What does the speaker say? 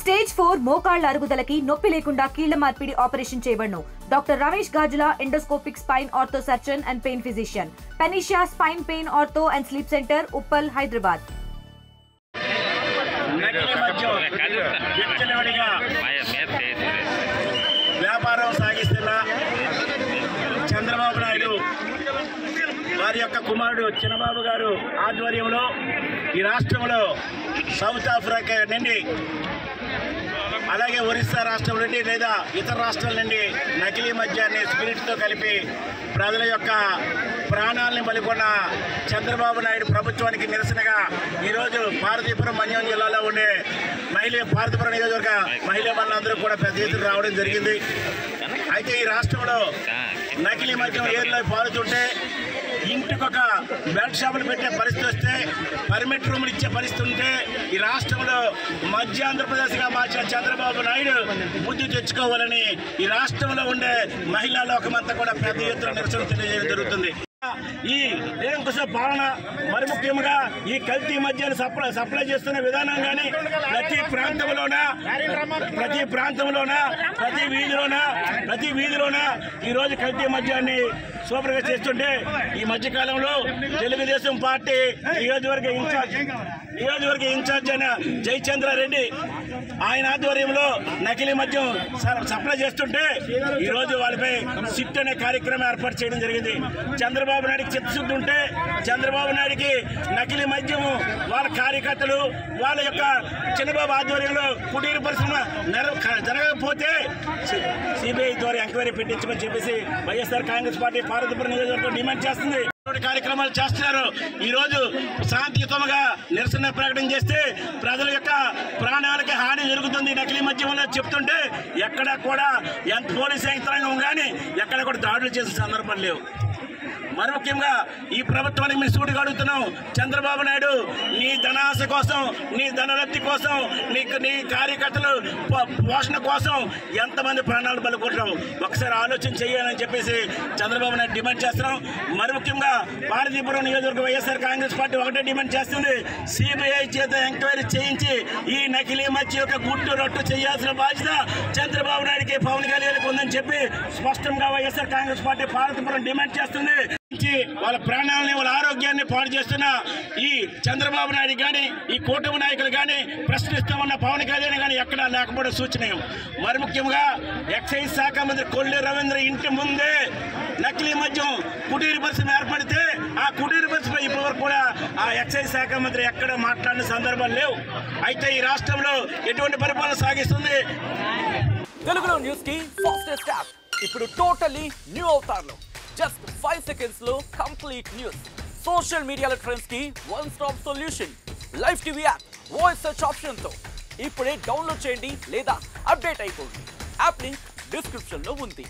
Stage 4 మోకాళ్ల అరుగుదలకి నొప్పి లేకుండా కీళ్ల మార్పిడి ఆపరేషన్ చేయబడును. Doctor Ramesh Gajula, endoscopic spine ortho surgeon and pain physician, పెనిషియా spine pain ortho and sleep centre, Uppal, Hyderabad. వ్యాపారం సాగిస్తున్న చంద్రబాబు నాయుడు వారి యొక్క కుమారుడు చిన్నబాబు గారు ఆధ్వర్యంలో ఈ రాష్ట్రంలో సౌత్ ఆఫ్రికా నుండి, అలాగే ఒరిస్సా రాష్ట్రం నుండి లేదా ఇతర రాష్ట్రాల నుండి నకిలీ మద్యాన్ని స్పిరిట్తో కలిపి ప్రజల యొక్క ప్రాణాలను బలికొన్న చంద్రబాబు నాయుడు ప్రభుత్వానికి నిరసనగా ఈరోజు పార్వతీపురం మన్యం జిల్లాలో ఉండే పార్వతీపురం నియోజకవర్గ మహిళా మనులందరూ కూడా పెద్ద ఎత్తున రావడం జరిగింది. అయితే ఈ రాష్ట్రంలో నకిలీ మద్యం ఏర్లో పారుతుంటే ఇంటికొక బెల్ట్ షాపులు పెట్టే పరిస్థితి వస్తే, పర్మిట్ రూములు ఇచ్చే పరిస్థితి ఉంటే ఈ రాష్ట్రంలో మధ్య ఆంధ్రప్రదేశ్గా మార్చిన చంద్రబాబు నాయుడు బుద్ధి తెచ్చుకోవాలని ఈ రాష్ట్రంలో ఉండే మహిళా లోకమంతా కూడా పెద్ద ఎత్తున నిరసన తెలియజేయడం జరుగుతుంది. ఈ నిరంకుశ పాలన, మరి ముఖ్యంగా ఈ కల్తీ మద్యాన్ని సప్లై చేస్తున్న విధానం కానీ ప్రతి వీధిలోన ఈరోజు కల్తీ మద్యాన్ని సూపర్గా చేస్తుంటే, ఈ మధ్యకాలంలో తెలుగుదేశం పార్టీ నియోజకవర్గ ఇన్ఛార్జ్ అయిన జయచంద్రారెడ్డి ఆయన ఆధ్వర్యంలో నకిలీ మద్యం సప్లై చేస్తుంటే ఈరోజు వాళ్ళపై సిట్ అనే కార్యక్రమం ఏర్పాటు చేయడం జరిగింది. చంద్రబాబు నాయుడికి చిత్తశుద్ధి ఉంటే చంద్రబాబు నాయుడికి నకిలీ మద్యం వాళ్ళ కార్యకర్తలు వాళ్ళ యొక్క చిన్నబాబు ఆధ్వర్యంలో కుటీర పరిశ్రమ జరగకపోతే సిబిఐ ద్వారా ఎంక్వైరీ పెట్టించమని చెప్పేసి వైఎస్ఆర్ కాంగ్రెస్ పార్టీ పార్వతీపురం నియోజకవర్గం డిమాండ్ చేస్తుంది. కార్యక్రమాలు చేస్తున్నారు. ఈరోజు శాంతియుతంగా నిరసన ప్రకటన చేస్తే ప్రజల యొక్క ప్రాణాలకి హాని జరుగుతుంది నకిలీ మద్యం వల్ల చెప్తుంటే ఎక్కడ కూడా ఎంత పోలీస్ యంత్రాంగం కానీ ఎక్కడ కూడా దాడులు చేసే సందర్భం లేవు. మరి ముఖ్యంగా ఈ ప్రభుత్వానికి మేము సూటిగా అడుగుతున్నాం, చంద్రబాబు నాయుడు నీ ధనాశ కోసం, నీ ధనలబ్ధి కోసం, నీ కార్యకర్తలు పోషణ కోసం ఎంతమంది ప్రాణాలు బలికొట్టావు ఒకసారి ఆలోచన చేయాలని చెప్పేసి చంద్రబాబు నాయుడు డిమాండ్ చేస్తున్నాం. మరి ముఖ్యంగా పార్వతీపురం నియోజకవర్గ వైఎస్ఆర్ కాంగ్రెస్ పార్టీ ఒకటే డిమాండ్ చేస్తుంది, సిబిఐ చేత ఎంక్వైరీ చేయించి ఈ నకిలీ మద్యం యొక్క గుట్టు రొట్టు చేయాల్సిన బాధ్యత చంద్రబాబు నాయుడికి, పవన్ కళ్యాణ్కి ఉందని చెప్పి స్పష్టంగా వైఎస్ఆర్ కాంగ్రెస్ పార్టీ పార్వతీపురం డిమాండ్ చేస్తుంది. వాళ్ళ ప్రాణాలని, వాళ్ళ ఆరోగ్యాన్ని పాడు చేస్తున్న ఈ చంద్రబాబు నాయుడు కానీ, ఈ కూటమి నాయకులు కానీ, ప్రశ్నిస్తామన్న పవన్ కళ్యాణ్ కానీ ఎక్కడా లేకపోవడం సూచనీయం. మరి ముఖ్యంగా ఎక్సైజ్ శాఖ మంత్రి కొల్లి రవీంద్ర ఇంటి ముందే నకిలీ మద్యం కుటీర పరిశ్రమ ఏర్పడితే ఆ కుటీర పరిశ్రమ ఇప్పటి వరకు కూడా ఆ ఎక్సైజ్ శాఖ మంత్రి ఎక్కడ మాట్లాడిన సందర్భాలు లేవు. అయితే ఈ రాష్ట్రంలో ఎటువంటి పరిపాలన సాగిస్తుంది? తెలుగులో న్యూస్ కి ఫాస్టెస్ట్ యాప్ ఇప్పుడు టోటల్లీ న్యూ అవతార్లో జస్ట్ 5 seconds లో కంప్లీట్ న్యూస్, సోషల్ మీడియాలో ట్రెండ్స్ కి one stop solution, live TV app, voice search option తో ఇప్పుడే డౌన్లోడ్ చేయండి లేదా అప్డేట్ అయిపోండి. యాప్ లింక్ డిస్క్రిప్షన్ లో ఉంది.